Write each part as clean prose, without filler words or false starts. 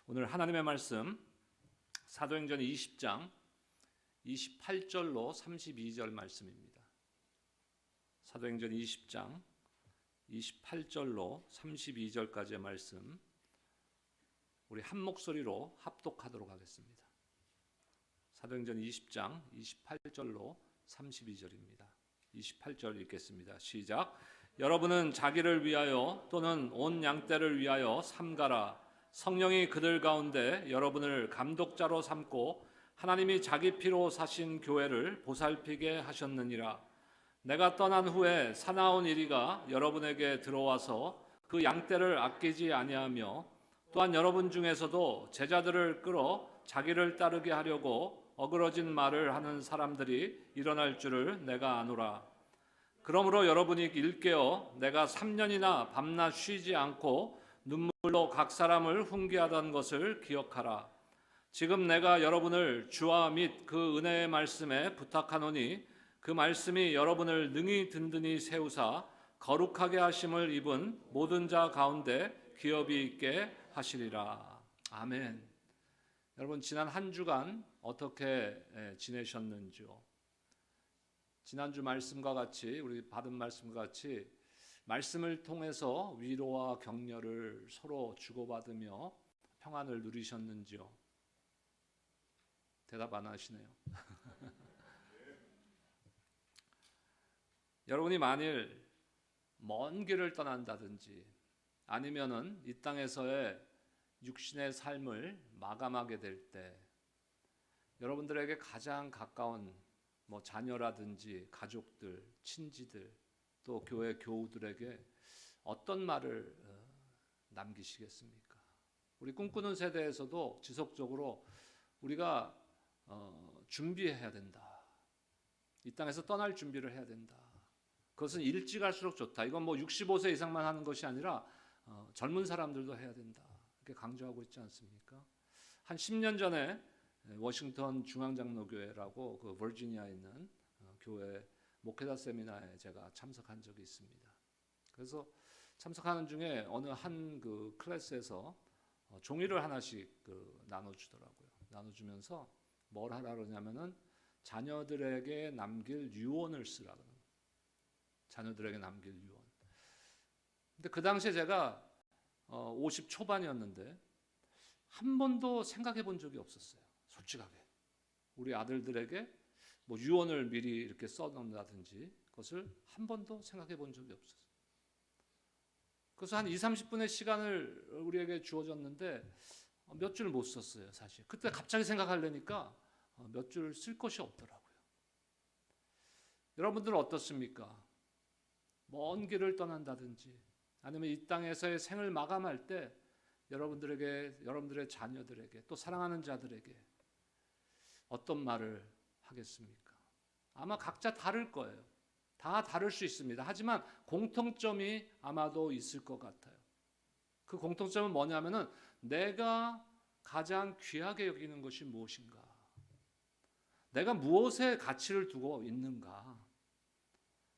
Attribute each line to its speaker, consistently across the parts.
Speaker 1: 오늘 하나님의 말씀 사도행전 20장 28절로 32절 말씀입니다. 사도행전 20장 28절로 32절까지의 말씀 우리 한 목소리로 합독하도록 하겠습니다. 사도행전 20장 28절로 32절입니다. 28절 읽겠습니다. 시작. 여러분은 자기를 위하여 또는 온 양떼를 위하여 삼가라. 성령이 그들 가운데 여러분을 감독자로 삼고 하나님이 자기 피로 사신 교회를 보살피게 하셨느니라. 내가 떠난 후에 사나운 이리가 여러분에게 들어와서 그 양떼를 아끼지 아니하며 또한 여러분 중에서도 제자들을 끌어 자기를 따르게 하려고 어그러진 말을 하는 사람들이 일어날 줄을 내가 아노라. 그러므로 여러분이 일깨어 내가 3년이나 밤낮 쉬지 않고 눈물로 각 사람을 훈계하던 것을 기억하라. 지금 내가 여러분을 주와 및 그 은혜의 말씀에 부탁하노니 그 말씀이 여러분을 능히 든든히 세우사 거룩하게 하심을 입은 모든 자 가운데 기업이 있게 하시리라. 아멘. 여러분 지난 한 주간 어떻게 지내셨는지요? 지난주 말씀과 같이 우리 받은 말씀과 같이 말씀을 통해서 위로와 격려를 서로 주고받으며 평안을 누리셨는지요? 대답 안 하시네요. 여러분이 만일 먼 길을 떠난다든지 아니면은 이 땅에서의 육신의 삶을 마감하게 될 때 여러분들에게 가장 가까운 자녀라든지 가족들, 친지들 또 교회 교우들에게 어떤 말을 남기시겠습니까? 우리 꿈꾸는 세대에서도 지속적으로 우리가 준비해야 된다. 이 땅에서 떠날 준비를 해야 된다. 그것은 일찍 할수록 좋다. 이건 65세 이상만 하는 것이 아니라 젊은 사람들도 해야 된다. 이렇게 강조하고 있지 않습니까? 한 10년 전에 워싱턴 중앙장로교회라고 그 버지니아에 있는 교회 목회자 세미나에 제가 참석한 적이 있습니다. 그래서 참석하는 중에 어느 한 그 클래스에서 종이를 하나씩 나눠주더라고요. 나눠주면서 뭘 하라 그러냐면은 자녀들에게 남길 유언을 쓰라는 거예요. 자녀들에게 남길 유언. 근데 그 당시에 제가 50 초반이었는데 한 번도 생각해 본 적이 없었어요. 솔직하게. 우리 아들들에게 유언을 미리 이렇게 써놓는다든지 그것을 한 번도 생각해 본 적이 없었어요. 그래서 한 20-30분의 시간을 우리에게 주어졌는데 몇 줄 못 썼어요, 사실. 그때 갑자기 생각하려니까 몇 줄 쓸 것이 없더라고요. 여러분들은 어떻습니까? 먼 길을 떠난다든지 아니면 이 땅에서의 생을 마감할 때 여러분들에게, 여러분들의 자녀들에게 또 사랑하는 자들에게 어떤 말을 하겠습니까? 아마 각자 다를 거예요. 다 다를 수 있습니다. 하지만 공통점이 아마도 있을 것 같아요. 그 공통점은 뭐냐면은 내가 가장 귀하게 여기는 것이 무엇인가? 내가 무엇에 가치를 두고 있는가?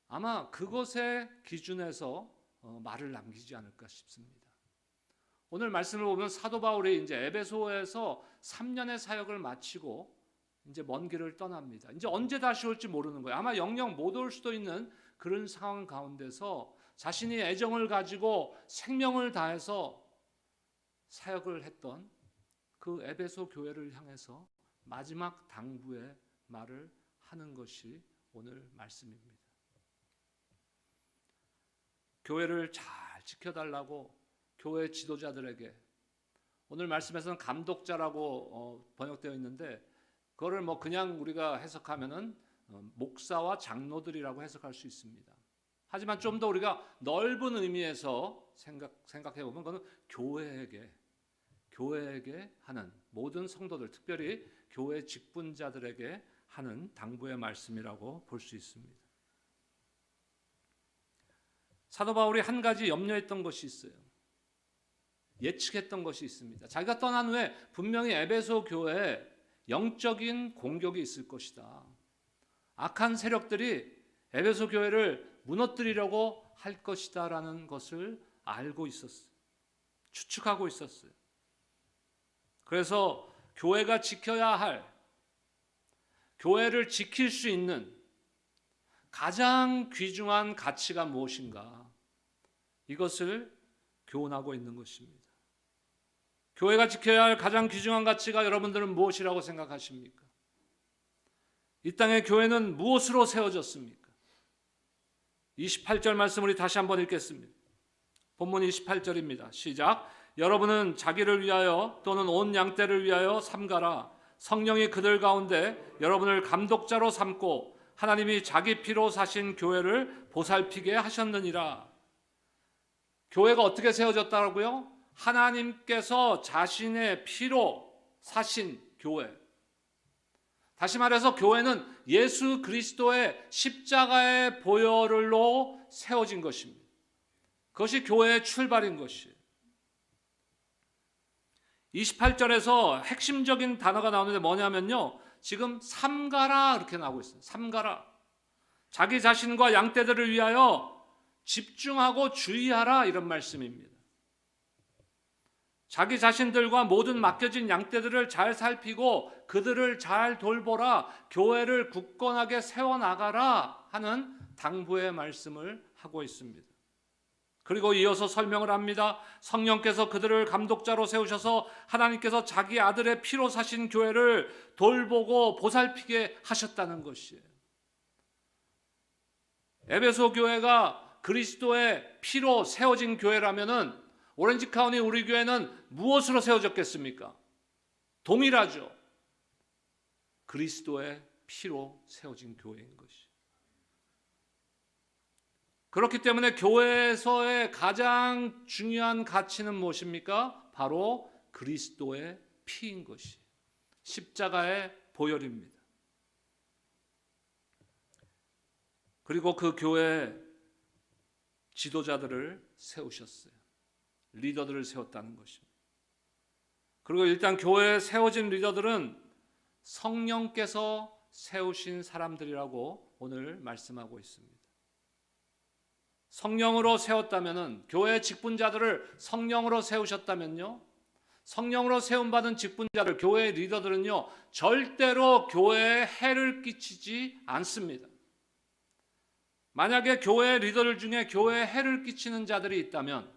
Speaker 1: 아마 그것의 기준에서 말을 남기지 않을까 싶습니다. 오늘 말씀을 보면 사도 바울이 이제 에베소에서 3년의 사역을 마치고 이제 먼 길을 떠납니다. 이제 언제 다시 올지 모르는 거예요. 아마 영영 못 올 수도 있는 그런 상황 가운데서 자신이 애정을 가지고 생명을 다해서 사역을 했던 그 에베소 교회를 향해서 마지막 당부의 말을 하는 것이 오늘 말씀입니다. 교회를 잘 지켜달라고 교회 지도자들에게, 오늘 말씀에서는 감독자라고 번역되어 있는데 그거를 그냥 우리가 해석하면은 목사와 장로들이라고 해석할 수 있습니다. 하지만 좀 더 우리가 넓은 의미에서 생각해 보면 그건 교회에게 하는 모든 성도들, 특별히 교회 직분자들에게 하는 당부의 말씀이라고 볼 수 있습니다. 사도 바울이 한 가지 염려했던 것이 있어요. 예측했던 것이 있습니다. 자기가 떠난 후에 분명히 에베소 교회에 영적인 공격이 있을 것이다. 악한 세력들이 에베소 교회를 무너뜨리려고 할 것이다라는 것을 알고 있었어요. 추측하고 있었어요. 그래서 교회가 지켜야 할, 교회를 지킬 수 있는 가장 귀중한 가치가 무엇인가? 이것을 교훈하고 있는 것입니다. 교회가 지켜야 할 가장 귀중한 가치가 여러분들은 무엇이라고 생각하십니까? 이 땅의 교회는 무엇으로 세워졌습니까? 28절 말씀 우리 다시 한번 읽겠습니다. 본문 28절입니다. 시작. 여러분은 자기를 위하여 또는 온 양떼를 위하여 삼가라. 성령이 그들 가운데 여러분을 감독자로 삼고 하나님이 자기 피로 사신 교회를 보살피게 하셨느니라. 교회가 어떻게 세워졌다고요? 하나님께서 자신의 피로 사신 교회. 다시 말해서 교회는 예수 그리스도의 십자가의 보혈로 세워진 것입니다. 그것이 교회의 출발인 것이에요. 28절에서 핵심적인 단어가 나오는데 뭐냐면요, 지금 삼가라 이렇게 나오고 있어요. 삼가라. 자기 자신과 양떼들을 위하여 집중하고 주의하라 이런 말씀입니다. 자기 자신들과 모든 맡겨진 양떼들을 잘 살피고 그들을 잘 돌보라, 교회를 굳건하게 세워나가라 하는 당부의 말씀을 하고 있습니다. 그리고 이어서 설명을 합니다. 성령께서 그들을 감독자로 세우셔서 하나님께서 자기 아들의 피로 사신 교회를 돌보고 보살피게 하셨다는 것이에요. 에베소 교회가 그리스도의 피로 세워진 교회라면은 오렌지 카운티 우리 교회는 무엇으로 세워졌겠습니까? 동일하죠. 그리스도의 피로 세워진 교회인 것이. 그렇기 때문에 교회에서의 가장 중요한 가치는 무엇입니까? 바로 그리스도의 피인 것이. 십자가의 보혈입니다. 그리고 그 교회 지도자들을 세우셨어요. 리더들을 세웠다는 것입니다. 그리고 일단 교회에 세워진 리더들은 성령께서 세우신 사람들이라고 오늘 말씀하고 있습니다. 성령으로 세웠다면은, 교회 직분자들을 성령으로 세우셨다면요, 성령으로 세움받은 직분자들, 교회의 리더들은요, 절대로 교회에 해를 끼치지 않습니다. 만약에 교회 리더들 중에 교회에 해를 끼치는 자들이 있다면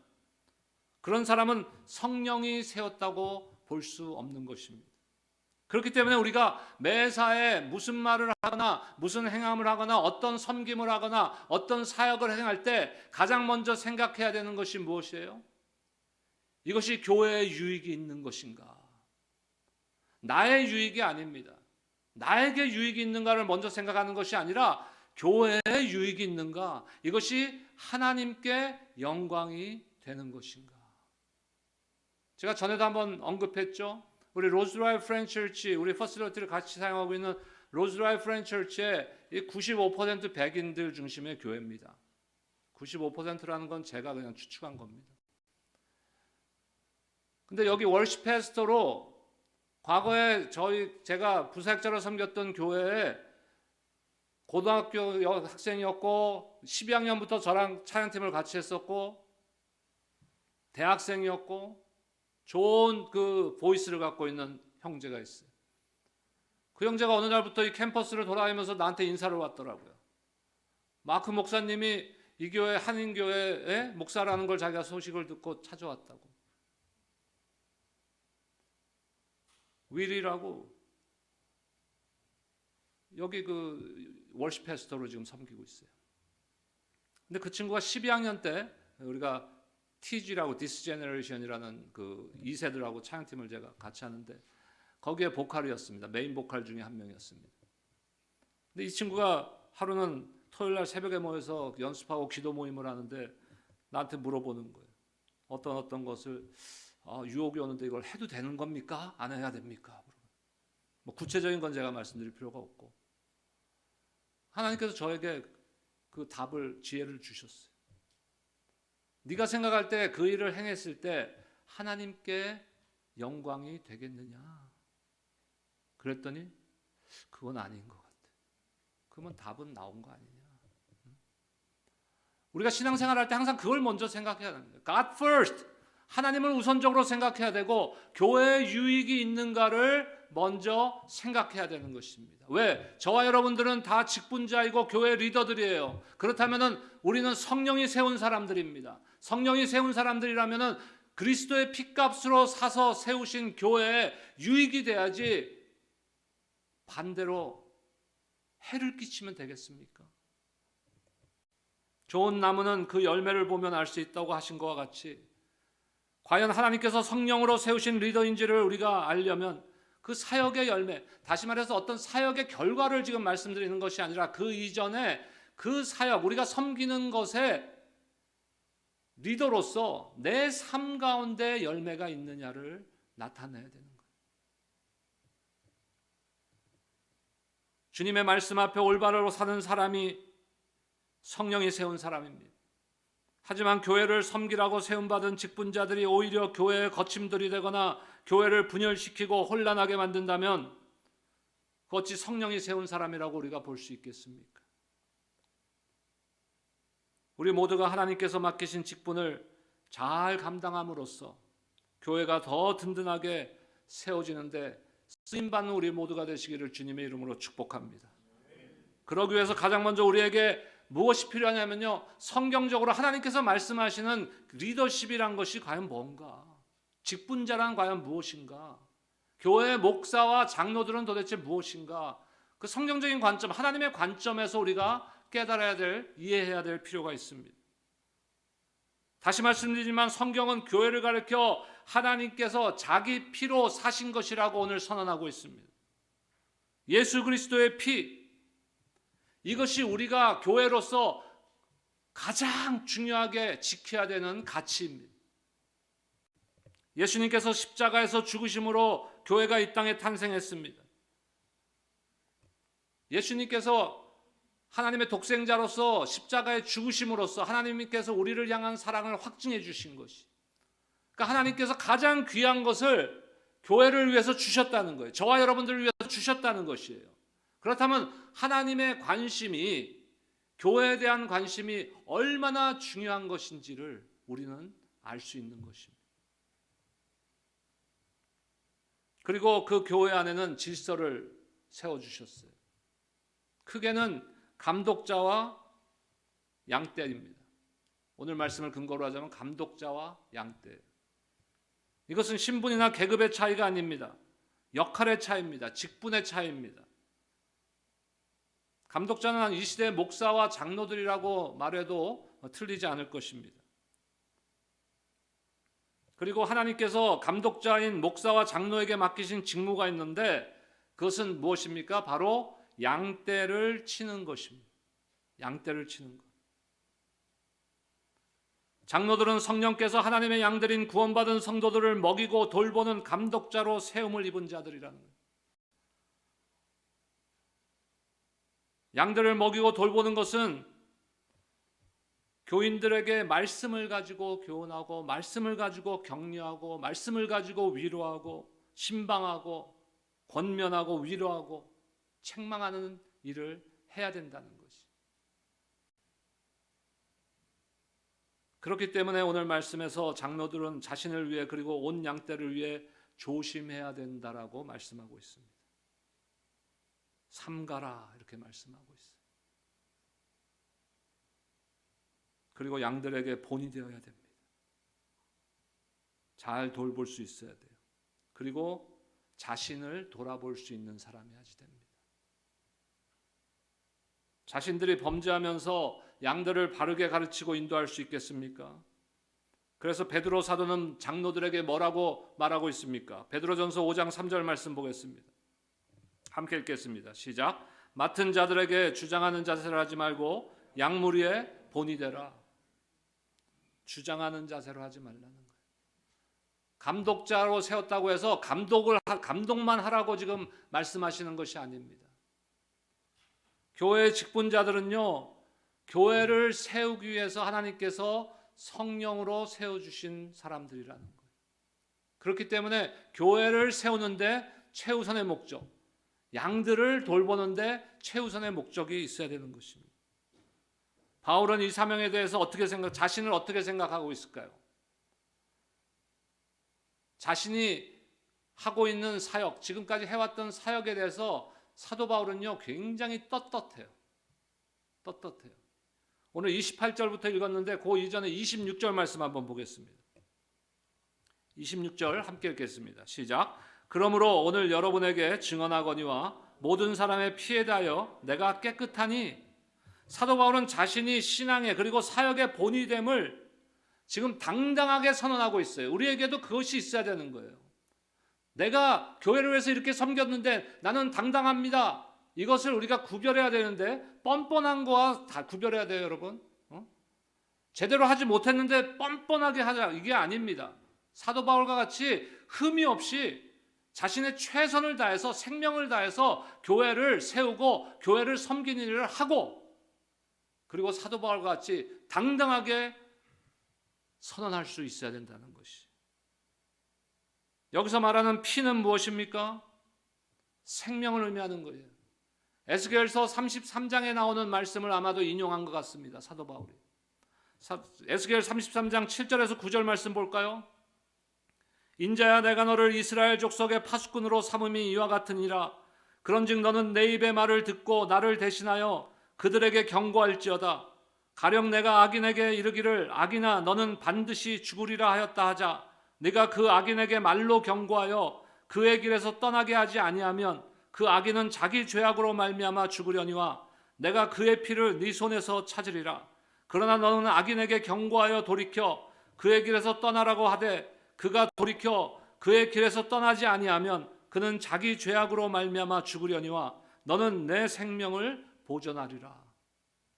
Speaker 1: 그런 사람은 성령이 세웠다고 볼 수 없는 것입니다. 그렇기 때문에 우리가 매사에 무슨 말을 하거나 무슨 행함을 하거나 어떤 섬김을 하거나 어떤 사역을 행할 때 가장 먼저 생각해야 되는 것이 무엇이에요? 이것이 교회의 유익이 있는 것인가? 나의 유익이 아닙니다. 나에게 유익이 있는가를 먼저 생각하는 것이 아니라 교회에 유익이 있는가? 이것이 하나님께 영광이 되는 것인가? 제가 전에도 한번 언급했죠. 우리 로즈라이프 프렌치 처치, 우리 퍼스널리티를 같이 사용하고 있는 로즈라이프 프렌치 처치의 95% 백인들 중심의 교회입니다. 95%라는 건 제가 그냥 추측한 겁니다. 근데 여기 월십 패스터로 과거에 제가 부사역자로 섬겼던 교회에 고등학교 학생이었고 12학년부터 저랑 찬양팀을 같이 했었고 대학생이었고 좋은 그 보이스를 갖고 있는 형제가 있어요. 그 형제가 어느 날부터 이 캠퍼스를 돌아다니면서 나한테 인사를 왔더라고요. 마크 목사님이 이 교회 한인교회의 목사라는 걸 자기가 소식을 듣고 찾아왔다고. 윌이라고 여기 그 월십 패스터로 지금 섬기고 있어요. 근데 그 친구가 12학년 때 우리가 TG라고 This Generation이라는 그 2세들하고 찬양팀을 제가 같이 하는데 거기에 보컬이었습니다. 메인 보컬 중에 한 명이었습니다. 근데 이 친구가 하루는 토요일 날 새벽에 모여서 연습하고 기도 모임을 하는데 나한테 물어보는 거예요. 어떤 것을 유혹이 오는데 이걸 해도 되는 겁니까? 안 해야 됩니까? 뭐 구체적인 건 제가 말씀드릴 필요가 없고 하나님께서 저에게 그 답을, 지혜를 주셨어요. 네가 생각할 때 그 일을 행했을 때 하나님께 영광이 되겠느냐? 그랬더니 그건 아닌 것 같아. 그러면 답은 나온 거 아니냐? 우리가 신앙생활할 때 항상 그걸 먼저 생각해야 합니다. God first. 하나님을 우선적으로 생각해야 되고 교회에 유익이 있는가를 먼저 생각해야 되는 것입니다. 왜? 저와 여러분들은 다 직분자이고 교회 리더들이에요. 그렇다면 우리는 성령이 세운 사람들입니다. 성령이 세운 사람들이라면 그리스도의 핏값으로 사서 세우신 교회에 유익이 돼야지 반대로 해를 끼치면 되겠습니까? 좋은 나무는 그 열매를 보면 알 수 있다고 하신 것과 같이 과연 하나님께서 성령으로 세우신 리더인지를 우리가 알려면 그 사역의 열매, 다시 말해서 어떤 사역의 결과를 지금 말씀드리는 것이 아니라 그 이전에 그 사역, 우리가 섬기는 것에 리더로서 내 삶 가운데 열매가 있느냐를 나타내야 되는 거예요. 주님의 말씀 앞에 올바르로 사는 사람이 성령이 세운 사람입니다. 하지만 교회를 섬기라고 세움받은 직분자들이 오히려 교회에 거침들이 되거나 교회를 분열시키고 혼란하게 만든다면 그 어찌 성령이 세운 사람이라고 우리가 볼 수 있겠습니까? 우리 모두가 하나님께서 맡기신 직분을 잘 감당함으로써 교회가 더 든든하게 세워지는데 쓰임받는 우리 모두가 되시기를 주님의 이름으로 축복합니다. 그러기 위해서 가장 먼저 우리에게 무엇이 필요하냐면요, 성경적으로 하나님께서 말씀하시는 리더십이란 것이 과연 뭔가, 직분자란 과연 무엇인가, 교회의 목사와 장로들은 도대체 무엇인가, 그 성경적인 관점, 하나님의 관점에서 우리가 깨달아야 될, 이해해야 될 필요가 있습니다. 다시 말씀드리지만 성경은 교회를 가리켜 하나님께서 자기 피로 사신 것이라고 오늘 선언하고 있습니다. 예수 그리스도의 피, 이것이 우리가 교회로서 가장 중요하게 지켜야 되는 가치입니다. 예수님께서 십자가에서 죽으심으로 교회가 이 땅에 탄생했습니다. 예수님께서 하나님의 독생자로서 십자가에 죽으심으로써 하나님께서 우리를 향한 사랑을 확증해 주신 것이, 그러니까 하나님께서 가장 귀한 것을 교회를 위해서 주셨다는 거예요. 저와 여러분들을 위해서 주셨다는 것이에요. 그렇다면 하나님의 관심이, 교회에 대한 관심이 얼마나 중요한 것인지를 우리는 알 수 있는 것입니다. 그리고 그 교회 안에는 질서를 세워주셨어요. 크게는 감독자와 양떼입니다. 오늘 말씀을 근거로 하자면 감독자와 양떼. 이것은 신분이나 계급의 차이가 아닙니다. 역할의 차이입니다. 직분의 차이입니다. 감독자는 이 시대의 목사와 장로들이라고 말해도 틀리지 않을 것입니다. 그리고 하나님께서 감독자인 목사와 장로에게 맡기신 직무가 있는데 그것은 무엇입니까? 바로 양떼를 치는 것입니다. 양떼를 치는 것. 장로들은 성령께서 하나님의 양들인 구원받은 성도들을 먹이고 돌보는 감독자로 세움을 입은 자들이라는 거예요. 양들을 먹이고 돌보는 것은 교인들에게 말씀을 가지고 교훈하고, 말씀을 가지고 격려하고, 말씀을 가지고 위로하고, 신방하고, 권면하고, 위로하고, 책망하는 일을 해야 된다는 것이. 그렇기 때문에 오늘 말씀에서 장로들은 자신을 위해 그리고 온 양떼를 위해 조심해야 된다라고 말씀하고 있습니다. 삼가라 이렇게 말씀하고 있어요. 그리고 양들에게 본이 되어야 됩니다. 잘 돌볼 수 있어야 돼요. 그리고 자신을 돌아볼 수 있는 사람이어야지 됩니다. 자신들이 범죄하면서 양들을 바르게 가르치고 인도할 수 있겠습니까? 그래서 베드로 사도는 장로들에게 뭐라고 말하고 있습니까? 베드로전서 5장 3절 말씀 보겠습니다. 함께 읽겠습니다. 시작. 맡은 자들에게 주장하는 자세를 하지 말고 양무리에 본이 되라. 주장하는 자세로 하지 말라는 거예요. 감독자로 세웠다고 해서 감독만 하라고 지금 말씀하시는 것이 아닙니다. 교회의 직분자들은요, 교회를 세우기 위해서 하나님께서 성령으로 세워주신 사람들이라는 거예요. 그렇기 때문에 교회를 세우는데 최우선의 목적, 양들을 돌보는데 최우선의 목적이 있어야 되는 것입니다. 바울은 이 사명에 대해서 자신을 어떻게 생각하고 있을까요? 자신이 하고 있는 사역, 지금까지 해왔던 사역에 대해서 사도 바울은요 굉장히 떳떳해요. 오늘 28절부터 읽었는데 그 이전에 26절 말씀 한번 보겠습니다. 26절 함께 읽겠습니다. 시작. 그러므로 오늘 여러분에게 증언하거니와 모든 사람의 피에 대하여 내가 깨끗하니. 사도 바울은 자신이 신앙의 그리고 사역의 본이 됨을 지금 당당하게 선언하고 있어요. 우리에게도 그것이 있어야 되는 거예요. 내가 교회를 위해서 이렇게 섬겼는데 나는 당당합니다. 이것을 우리가 구별해야 되는데, 뻔뻔한 거와 다 구별해야 돼요, 여러분. 제대로 하지 못했는데 뻔뻔하게 하자, 이게 아닙니다. 사도 바울과 같이 흠이 없이 자신의 최선을 다해서 생명을 다해서 교회를 세우고 교회를 섬기는 일을 하고, 그리고 사도 바울과 같이 당당하게 선언할 수 있어야 된다는 것이. 여기서 말하는 피는 무엇입니까? 생명을 의미하는 거예요. 에스겔서 33장에 나오는 말씀을 아마도 인용한 것 같습니다. 사도 바울이. 에스겔 33장 7절에서 9절 말씀 볼까요? 인자야, 내가 너를 이스라엘 족속의 파수꾼으로 삼음이 이와 같으니라. 그런즉 너는 내 입의 말을 듣고 나를 대신하여 그들에게 경고할지어다. 가령 내가 악인에게 이르기를 악인아 너는 반드시 죽으리라 하였다 하자. 네가 그 악인에게 말로 경고하여 그의 길에서 떠나게 하지 아니하면 그 악인은 자기 죄악으로 말미암아 죽으려니와 내가 그의 피를 네 손에서 찾으리라. 그러나 너는 악인에게 경고하여 돌이켜 그의 길에서 떠나라고 하되 그가 돌이켜 그의 길에서 떠나지 아니하면 그는 자기 죄악으로 말미암아 죽으려니와 너는 내 생명을 보존하리라.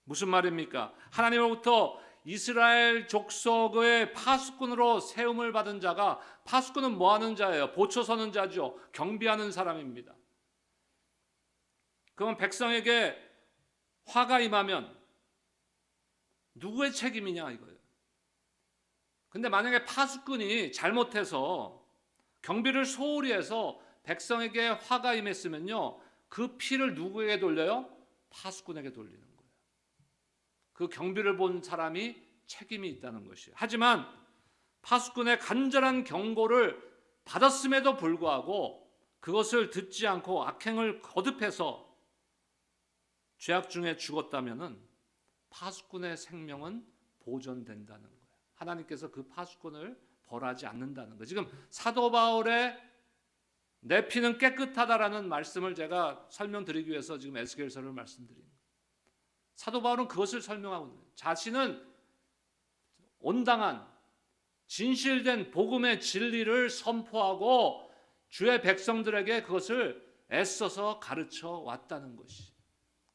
Speaker 1: 무슨 말입니까? 하나님으로부터 이스라엘 족속의 파수꾼으로 세움을 받은 자가, 파수꾼은 뭐 하는 자예요? 보초 서는 자죠. 경비하는 사람입니다. 그러면 백성에게 화가 임하면 누구의 책임이냐 이거예요. 근데 만약에 파수꾼이 잘못해서 경비를 소홀히 해서 백성에게 화가 임했으면요, 그 피를 누구에게 돌려요? 파수꾼에게 돌리는 거예요. 그 경비를 본 사람이 책임이 있다는 것이에요. 하지만 파수꾼의 간절한 경고를 받았음에도 불구하고 그것을 듣지 않고 악행을 거듭해서 죄악 중에 죽었다면은 파수꾼의 생명은 보존된다는 거예요. 하나님께서 그 파수꾼을 벌하지 않는다는 거예요. 지금 사도 바울의 내 피는 깨끗하다라는 말씀을 제가 설명드리기 위해서 지금 에스겔서를 말씀드립니다. 사도 바울은 그것을 설명하고 있는 거예요. 자신은 온당한 진실된 복음의 진리를 선포하고 주의 백성들에게 그것을 애써서 가르쳐 왔다는 것이.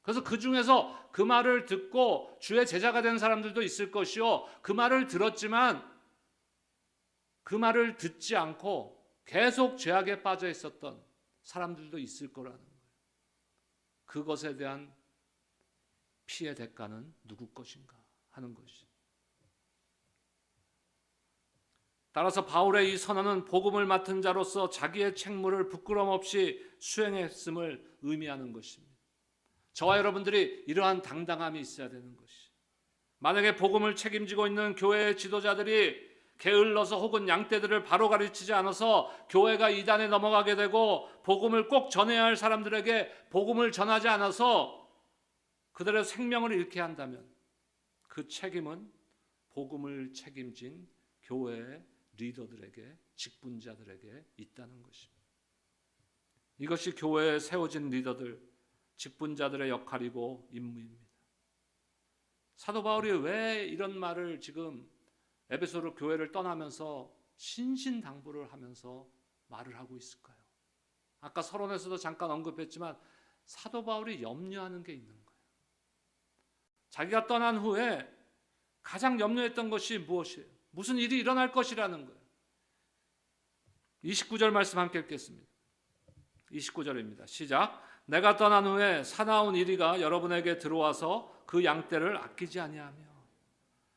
Speaker 1: 그래서 그 중에서 그 말을 듣고 주의 제자가 된 사람들도 있을 것이요, 그 말을 들었지만 그 말을 듣지 않고 계속 죄악에 빠져 있었던 사람들도 있을 거라는 거예요. 그것에 대한 피의 대가는 누구 것인가 하는 것이. 따라서 바울의 이 선언은 복음을 맡은 자로서 자기의 책무를 부끄럼 없이 수행했음을 의미하는 것입니다. 저와 여러분들이 이러한 당당함이 있어야 되는 것이. 만약에 복음을 책임지고 있는 교회의 지도자들이 게을러서 혹은 양떼들을 바로 가르치지 않아서 교회가 이단에 넘어가게 되고 복음을 꼭 전해야 할 사람들에게 복음을 전하지 않아서 그들의 생명을 잃게 한다면 그 책임은 복음을 책임진 교회의 리더들에게, 직분자들에게 있다는 것입니다. 이것이 교회에 세워진 리더들, 직분자들의 역할이고 임무입니다. 사도 바울이 왜 이런 말을 지금 에베소로 교회를 떠나면서 신신당부를 하면서 말을 하고 있을까요? 아까 서론에서도 잠깐 언급했지만 사도 바울이 염려하는 게 있는 거예요. 자기가 떠난 후에 가장 염려했던 것이 무엇이에요? 무슨 일이 일어날 것이라는 거예요. 29절 말씀 함께 읽겠습니다. 29절입니다. 시작. 내가 떠난 후에 사나운 이리가 여러분에게 들어와서 그 양떼를 아끼지 아니하며.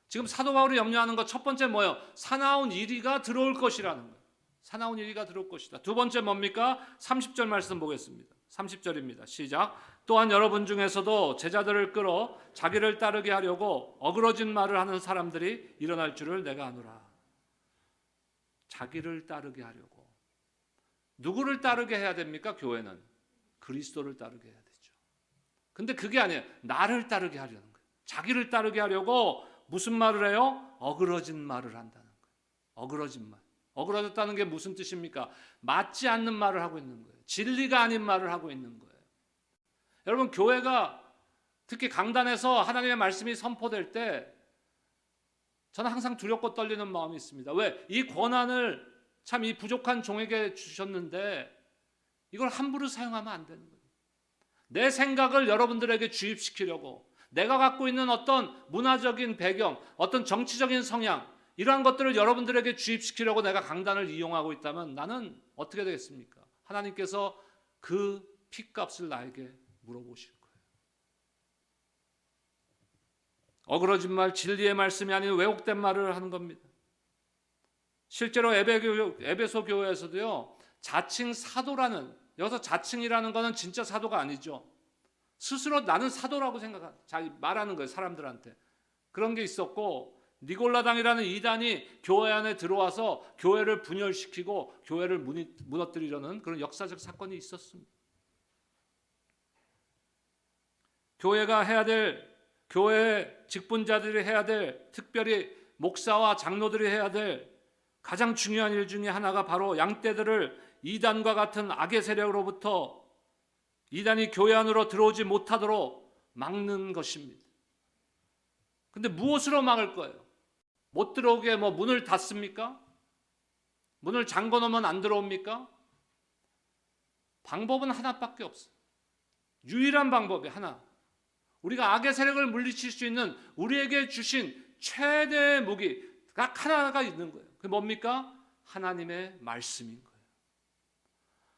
Speaker 1: 지금 사도 바울이 염려하는 것 첫 번째 뭐예요? 사나운 이리가 들어올 것이라는 거예요. 사나운 이리가 들어올 것이다. 두 번째 뭡니까? 30절 말씀 보겠습니다. 30절입니다. 시작. 또한 여러분 중에서도 제자들을 끌어 자기를 따르게 하려고 어그러진 말을 하는 사람들이 일어날 줄을 내가 아노라. 자기를 따르게 하려고. 누구를 따르게 해야 됩니까? 교회는 그리스도를 따르게 해야 되죠. 근데 그게 아니에요. 나를 따르게 하려는 거예요. 자기를 따르게 하려고 무슨 말을 해요? 어그러진 말을 한다는 거예요. 어그러진 말. 어그러졌다는 게 무슨 뜻입니까? 맞지 않는 말을 하고 있는 거예요. 진리가 아닌 말을 하고 있는 거예요. 여러분, 교회가 특히 강단에서 하나님의 말씀이 선포될 때 저는 항상 두렵고 떨리는 마음이 있습니다. 왜? 이 권한을 참 이 부족한 종에게 주셨는데 이걸 함부로 사용하면 안 되는 거예요. 내 생각을 여러분들에게 주입시키려고, 내가 갖고 있는 어떤 문화적인 배경, 어떤 정치적인 성향, 이러한 것들을 여러분들에게 주입시키려고 내가 강단을 이용하고 있다면 나는 어떻게 되겠습니까? 하나님께서 그 핏값을 나에게 물어보실 거예요. 어그러진 말, 진리의 말씀이 아닌 왜곡된 말을 하는 겁니다. 실제로 에베소 교회에서도요, 자칭 사도라는, 여기서 자칭이라는 것은 진짜 사도가 아니죠. 스스로 나는 사도라고 자기 말하는 거예요, 사람들한테. 그런 게 있었고, 니골라당이라는 이단이 교회 안에 들어와서 교회를 분열시키고 교회를 무너뜨리려는 그런 역사적 사건이 있었습니다. 교회가 해야 될, 교회 직분자들이 해야 될, 특별히 목사와 장로들이 해야 될 가장 중요한 일 중에 하나가 바로 양떼들을 이단과 같은 악의 세력으로부터 이단이 교회 안으로 들어오지 못하도록 막는 것입니다. 근데 무엇으로 막을 거예요? 못 들어오게 문을 닫습니까? 문을 잠궈 놓으면 안 들어옵니까? 방법은 하나밖에 없어요. 유일한 방법이 하나. 우리가 악의 세력을 물리칠 수 있는 우리에게 주신 최대의 무기가 하나가 있는 거예요. 그게 뭡니까? 하나님의 말씀인 거예요.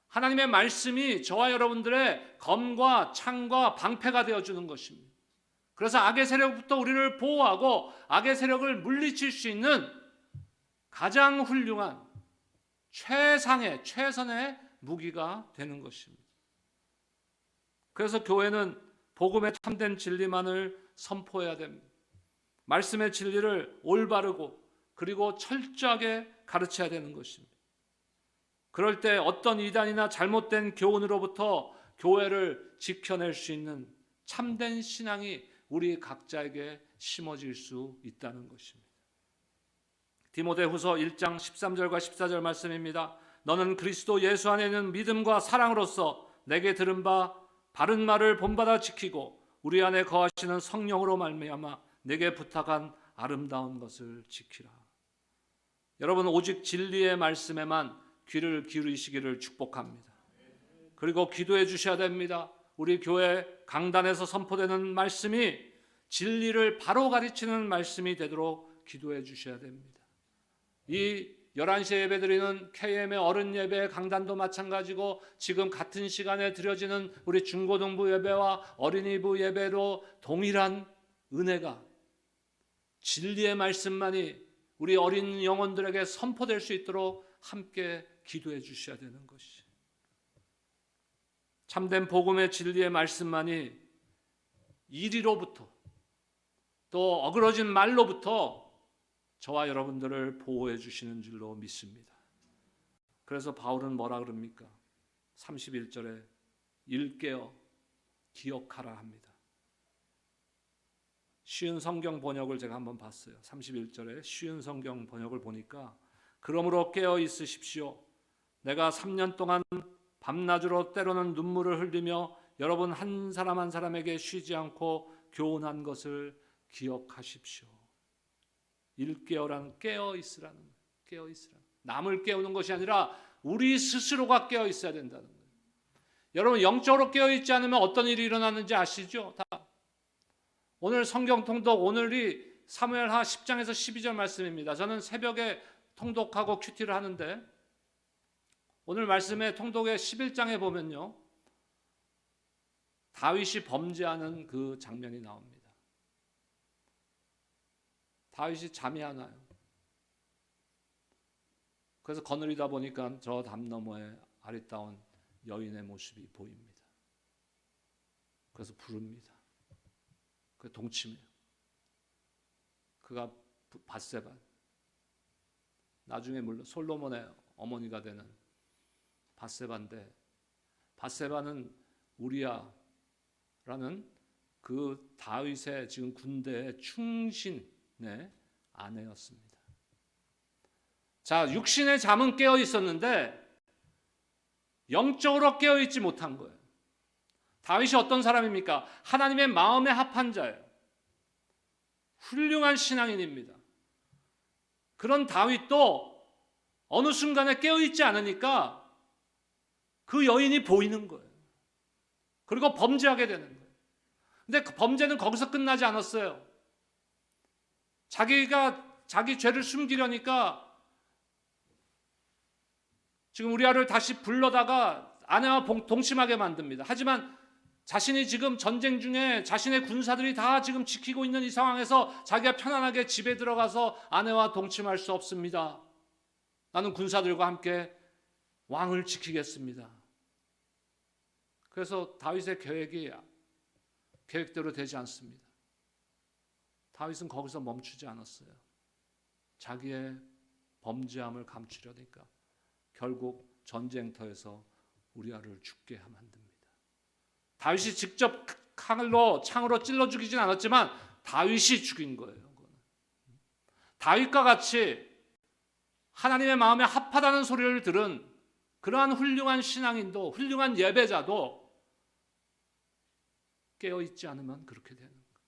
Speaker 1: 하나님의 말씀이 저와 여러분들의 검과 창과 방패가 되어주는 것입니다. 그래서 악의 세력부터 우리를 보호하고 악의 세력을 물리칠 수 있는 가장 훌륭한 최선의 무기가 되는 것입니다. 그래서 교회는 복음의 참된 진리만을 선포해야 됩니다. 말씀의 진리를 올바르고 그리고 철저하게 가르쳐야 되는 것입니다. 그럴 때 어떤 이단이나 잘못된 교훈으로부터 교회를 지켜낼 수 있는 참된 신앙이 우리 각자에게 심어질 수 있다는 것입니다. 디모데후서 1장 13절과 14절 말씀입니다. 너는 그리스도 예수 안에 있는 믿음과 사랑으로서 내게 들은 바 바른 말을 본받아 지키고 우리 안에 거하시는 성령으로 말미암아 내게 부탁한 아름다운 것을 지키라. 여러분, 오직 진리의 말씀에만 귀를 기울이시기를 축복합니다. 그리고 기도해 주셔야 됩니다. 우리 교회 강단에서 선포되는 말씀이 진리를 바로 가르치는 말씀이 되도록 기도해 주셔야 됩니다. 이 11시에 예배드리는 KM의 어른 예배 강단도 마찬가지고 지금 같은 시간에 드려지는 우리 중고등부 예배와 어린이부 예배로 동일한 은혜가 진리의 말씀만이 우리 어린 영혼들에게 선포될 수 있도록 함께 기도해 주셔야 되는 것이, 참된 복음의 진리의 말씀만이 이리로부터 또 어그러진 말로부터 저와 여러분들을 보호해 주시는 줄로 믿습니다. 그래서 바울은 뭐라 그럽니까? 31절에 일깨어 기억하라 합니다. 쉬운 성경 번역을 제가 한번 봤어요. 31절에 쉬운 성경 번역을 보니까 그러므로 깨어 있으십시오. 내가 3년 동안 밤낮으로 때로는 눈물을 흘리며 여러분 한 사람 한 사람에게 쉬지 않고 교훈한 것을 기억하십시오. 일깨어라는 깨어 있으라는 거예요. 깨어 있으라. 남을 깨우는 것이 아니라 우리 스스로가 깨어 있어야 된다는 거예요. 여러분, 영적으로 깨어 있지 않으면 어떤 일이 일어나는지 아시죠? 다. 오늘 성경 통독, 오늘이 사무엘하 10장에서 12절 말씀입니다. 저는 새벽에 통독하고 큐티를 하는데 오늘 말씀의 통독의 11장에 보면요, 다윗이 범죄하는 그 장면이 나옵니다. 다윗이 잠이 안 와요. 그래서 거느리다 보니까 저 담 너머에 아리따운 여인의 모습이 보입니다. 그래서 부릅니다. 그 동침해요. 그가 밧세바. 나중에 물론 솔로몬의 어머니가 되는 밧세바인데, 밧세바는 우리야라는 그 다윗의 지금 군대의 충신의 아내였습니다. 자, 육신의 잠은 깨어 있었는데 영적으로 깨어 있지 못한 거예요. 다윗이 어떤 사람입니까? 하나님의 마음에 합한 자예요. 훌륭한 신앙인입니다. 그런 다윗도 어느 순간에 깨어 있지 않으니까 그 여인이 보이는 거예요. 그리고 범죄하게 되는 거예요. 근데 그 범죄는 거기서 끝나지 않았어요. 자기가 자기 죄를 숨기려니까 지금 우리아를 다시 불러다가 아내와 동침하게 만듭니다. 하지만 자신이 지금 전쟁 중에 자신의 군사들이 다 지금 지키고 있는 이 상황에서 자기가 편안하게 집에 들어가서 아내와 동침할 수 없습니다. 나는 군사들과 함께 왕을 지키겠습니다. 그래서 다윗의 계획이 계획대로 되지 않습니다. 다윗은 거기서 멈추지 않았어요. 자기의 범죄함을 감추려니까 결국 전쟁터에서 우리아를 죽게 만듭니다. 다윗이 직접 창으로 찔러 죽이진 않았지만 다윗이 죽인 거예요. 다윗과 같이 하나님의 마음에 합하다는 소리를 들은 그러한 훌륭한 신앙인도, 훌륭한 예배자도 깨어있지 않으면 그렇게 되는 거예요.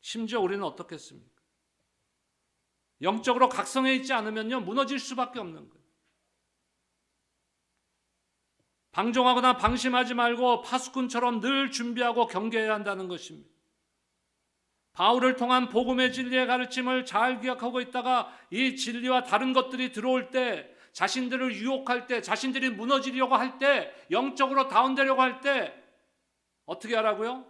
Speaker 1: 심지어 우리는 어떻겠습니까? 영적으로 각성해 있지 않으면요, 무너질 수밖에 없는 거예요. 방종하거나 방심하지 말고 파수꾼처럼 늘 준비하고 경계해야 한다는 것입니다. 바울을 통한 복음의 진리의 가르침을 잘 기억하고 있다가 이 진리와 다른 것들이 들어올 때, 자신들을 유혹할 때, 자신들이 무너지려고 할 때, 영적으로 다운되려고 할 때 어떻게 하라고요?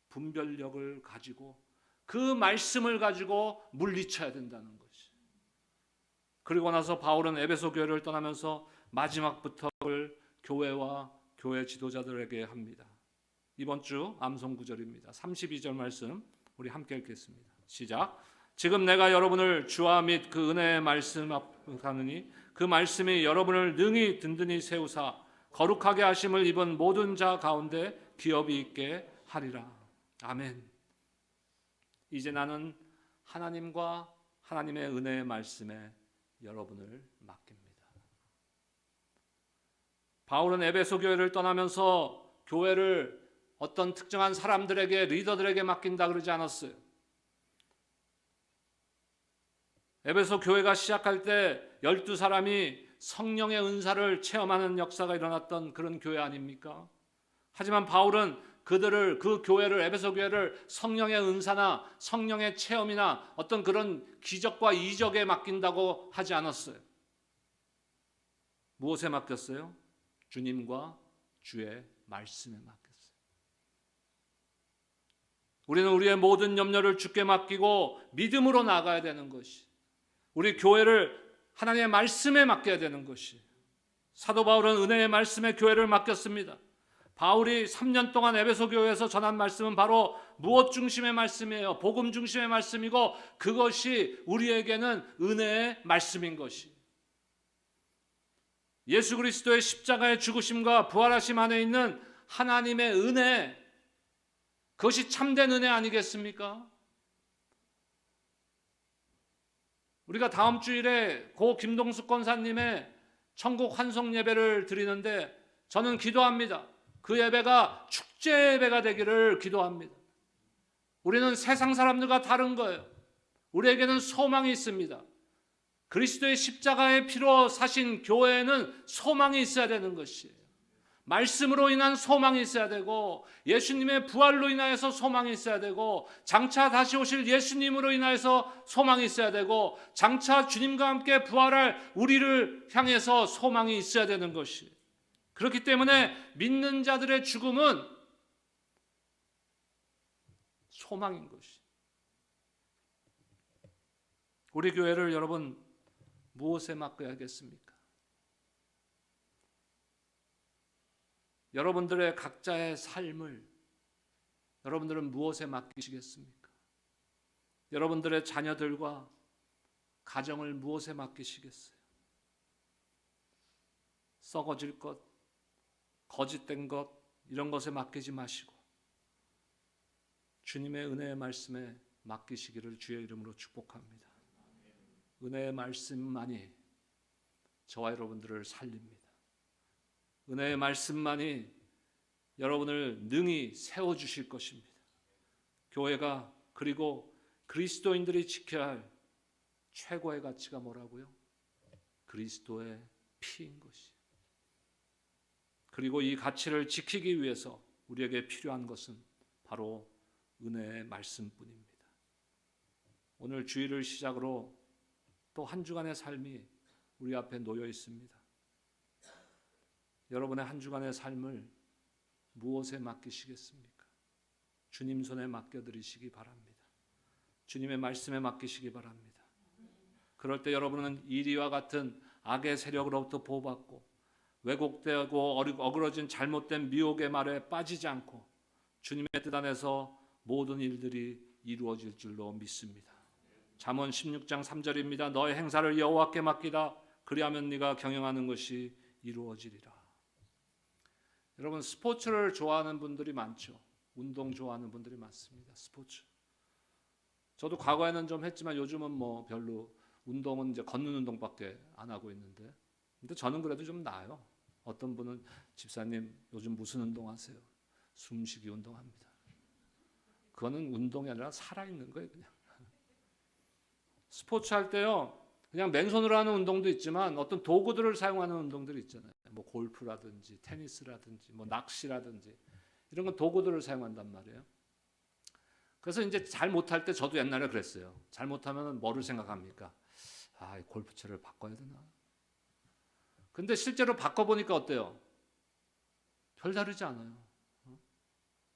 Speaker 1: 분별력을 가지고 그 말씀을 가지고 물리쳐야 된다는 것이. 그리고 나서 바울은 에베소 교회를 떠나면서 마지막 부탁을 교회와 교회 지도자들에게 합니다. 이번 주 암송 구절입니다. 32절 말씀 우리 함께 읽겠습니다. 시작. 지금 내가 여러분을 주와 및 그 은혜의 말씀 앞가느니 그 말씀이 여러분을 능히 든든히 세우사 거룩하게 하심을 입은 모든 자 가운데 기업이 있게 하리라. 아멘. 이제 나는 하나님과 하나님의 은혜의 말씀에 여러분을 맡깁니다. 바울은 에베소 교회를 떠나면서 교회를 어떤 특정한 사람들에게, 리더들에게 맡긴다 그러지 않았어요. 에베소 교회가 시작할 때 12사람이 성령의 은사를 체험하는 역사가 일어났던 그런 교회 아닙니까? 하지만 바울은 그 교회를, 에베소 교회를 성령의 은사나 성령의 체험이나 어떤 그런 기적과 이적에 맡긴다고 하지 않았어요. 무엇에 맡겼어요? 주님과 주의 말씀에 맡겼어요. 우리는 우리의 모든 염려를 주께 맡기고 믿음으로 나가야 되는 것이, 우리 교회를 하나님의 말씀에 맡겨야 되는 것이, 사도 바울은 은혜의 말씀에 교회를 맡겼습니다. 바울이 3년 동안 에베소 교회에서 전한 말씀은 바로 무엇 중심의 말씀이에요? 복음 중심의 말씀이고, 그것이 우리에게는 은혜의 말씀인 것이, 예수 그리스도의 십자가의 죽으심과 부활하심 안에 있는 하나님의 은혜, 그것이 참된 은혜 아니겠습니까? 우리가 다음 주일에 고 김동숙 권사님의 천국 환송 예배를 드리는데 저는 기도합니다. 그 예배가 축제 예배가 되기를 기도합니다. 우리는 세상 사람들과 다른 거예요. 우리에게는 소망이 있습니다. 그리스도의 십자가의 피로 사신 교회에는 소망이 있어야 되는 것이에요. 말씀으로 인한 소망이 있어야 되고, 예수님의 부활로 인하여서 소망이 있어야 되고, 장차 다시 오실 예수님으로 인하여서 소망이 있어야 되고, 장차 주님과 함께 부활할 우리를 향해서 소망이 있어야 되는 것이. 그렇기 때문에 믿는 자들의 죽음은 소망인 것이. 우리 교회를 여러분 무엇에 맡겨야겠습니까? 여러분들의 각자의 삶을 여러분들은 무엇에 맡기시겠습니까? 여러분들의 자녀들과 가정을 무엇에 맡기시겠어요? 썩어질 것, 거짓된 것, 이런 것에 맡기지 마시고 주님의 은혜의 말씀에 맡기시기를 주의 이름으로 축복합니다. 은혜의 말씀만이 저와 여러분들을 살립니다. 은혜의 말씀만이 여러분을 능히 세워주실 것입니다. 교회가 그리고 그리스도인들이 지켜야 할 최고의 가치가 뭐라고요? 그리스도의 피인 것이. 그리고 이 가치를 지키기 위해서 우리에게 필요한 것은 바로 은혜의 말씀뿐입니다. 오늘 주일을 시작으로 또 한 주간의 삶이 우리 앞에 놓여 있습니다. 여러분의 한 주간의 삶을 무엇에 맡기시겠습니까? 주님 손에 맡겨드리시기 바랍니다. 주님의 말씀에 맡기시기 바랍니다. 그럴 때 여러분은 이리와 같은 악의 세력으로부터 보호받고 왜곡되고 어그러진 잘못된 미혹의 말에 빠지지 않고 주님의 뜻 안에서 모든 일들이 이루어질 줄로 믿습니다. 잠언 16장 3절입니다. 너의 행사를 여호와께 맡기라. 그리하면 네가 경영하는 것이 이루어지리라. 여러분, 스포츠를 좋아하는 분들이 많죠. 운동 좋아하는 분들이 많습니다. 스포츠. 저도 과거에는 좀 했지만 요즘은 뭐 별로 운동은 이제 걷는 운동밖에 안 하고 있는데, 근데 저는 그래도 좀 나아요. 어떤 분은 집사님 요즘 무슨 운동하세요? 숨쉬기 운동합니다. 그거는 운동이 아니라 살아있는 거예요, 그냥. 스포츠 할 때요, 그냥 맨손으로 하는 운동도 있지만 어떤 도구들을 사용하는 운동들이 있잖아요. 뭐 골프라든지 테니스라든지 뭐 낚시라든지 이런 건 도구들을 사용한단 말이에요. 그래서 이제 잘 못할 때 저도 옛날에 그랬어요. 잘 못하면 뭐를 생각합니까? 아, 골프채를 바꿔야 되나? 근데 실제로 바꿔보니까 어때요? 별다르지 않아요.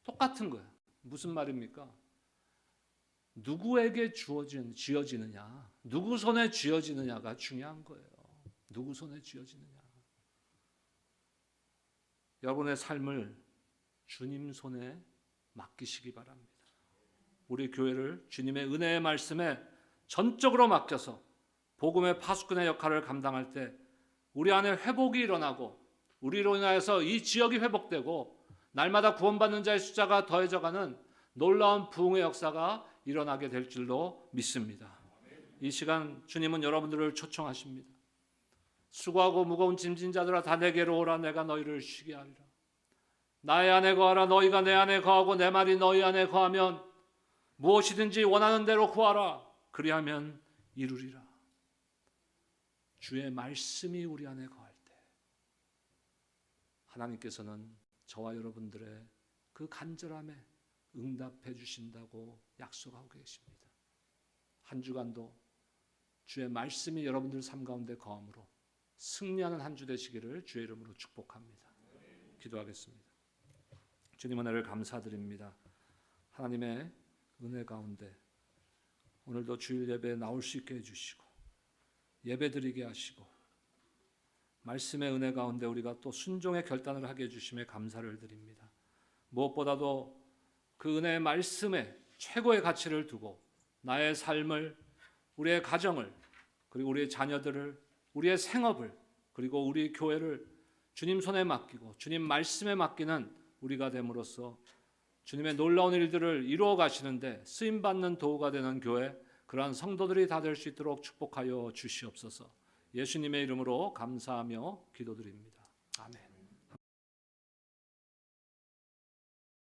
Speaker 1: 똑같은 거예요. 무슨 말입니까? 누구에게 쥐어지느냐, 누구 손에 쥐어지느냐가 중요한 거예요. 누구 손에 쥐어지느냐. 여러분의 삶을 주님 손에 맡기시기 바랍니다. 우리 교회를 주님의 은혜의 말씀에 전적으로 맡겨서 복음의 파수꾼의 역할을 감당할 때 우리 안에 회복이 일어나고 우리로 인하여서 이 지역이 회복되고 날마다 구원받는 자의 숫자가 더해져가는 놀라운 부흥의 역사가 일어나게 될 줄로 믿습니다. 이 시간 주님은 여러분들을 초청하십니다. 수고하고 무거운 짐진 자들아 다 내게로 오라. 내가 너희를 쉬게 하리라. 나의 안에 거하라. 너희가 내 안에 거하고 내 말이 너희 안에 거하면 무엇이든지 원하는 대로 구하라. 그리하면 이루리라. 주의 말씀이 우리 안에 거할 때 하나님께서는 저와 여러분들의 그 간절함에 응답해 주신다고 약속하고 계십니다. 한 주간도 주의 말씀이 여러분들 삶 가운데 거함으로 승리하는 한 주 되시기를 주의 이름으로 축복합니다. 기도하겠습니다. 주님 은혜를 감사드립니다. 하나님의 은혜 가운데 오늘도 주일 예배에 나올 수 있게 해주시고 예배드리게 하시고 말씀의 은혜 가운데 우리가 또 순종의 결단을 하게 해주심에 감사를 드립니다. 무엇보다도 그 은혜의 말씀에 최고의 가치를 두고 나의 삶을, 우리의 가정을, 그리고 우리의 자녀들을, 우리의 생업을, 그리고 우리 교회를 주님 손에 맡기고 주님 말씀에 맡기는 우리가 됨으로써 주님의 놀라운 일들을 이루어 가시는데 쓰임받는 도구가 되는 교회, 그러한 성도들이 다 될 수 있도록 축복하여 주시옵소서. 예수님의 이름으로 감사하며 기도드립니다. 아멘.